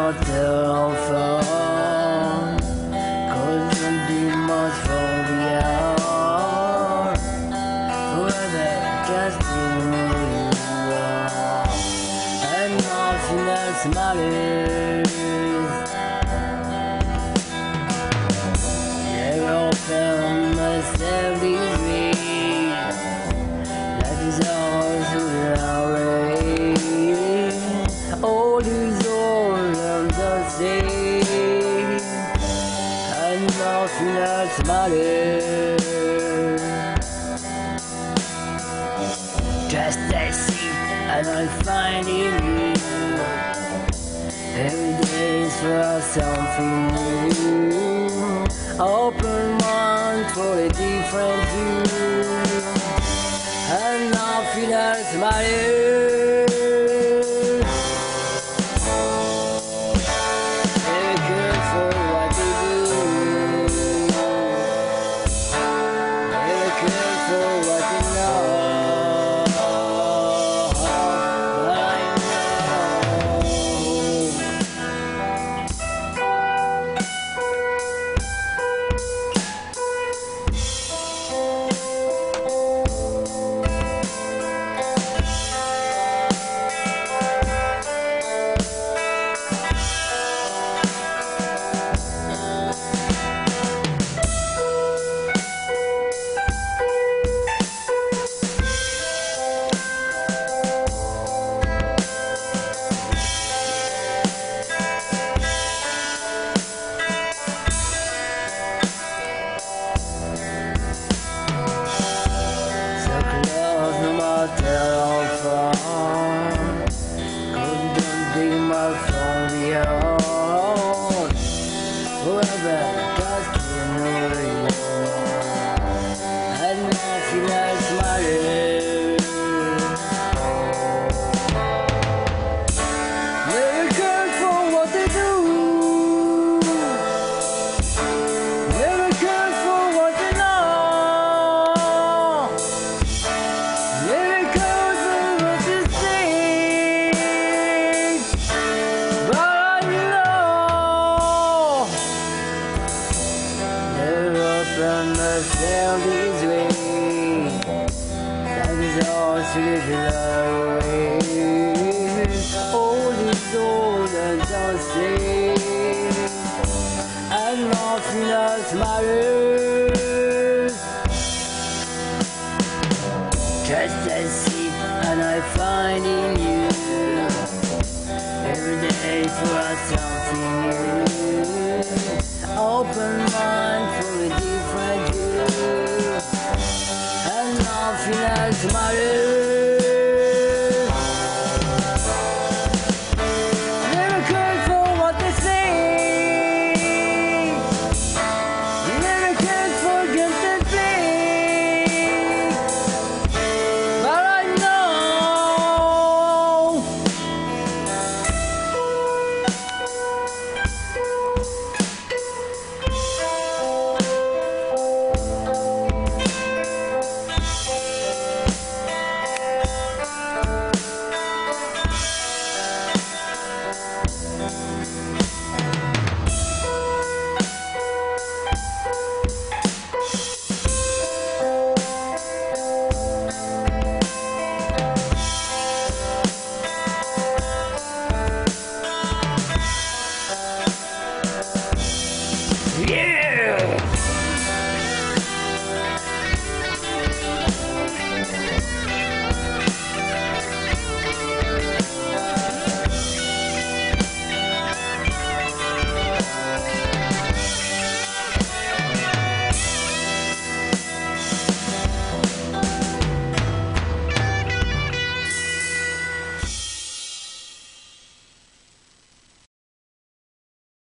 my telephone, couldn't be much from beyond. Forever just being who you are, and nothing else matters. Never found myself this way, life is always without all is all I'm just saying, and nothing else matters. Just as it, and I find in you. Every day is for something new. Open mind for a different view, and nothing else matters. They're good for what they do. They're good for what they know. But I telephone, couldn't be my phone beyond. Forever just being who you are, and nothing else matters. Never cared for what they do. Never cared for what they know. Never cared for what they say. But I know never open myself this way. That is all slipped away. All is old and just say, and nothing else matters. Just as it, and I find in you. Every day for something new. Open mind for a different view, and nothing else matters.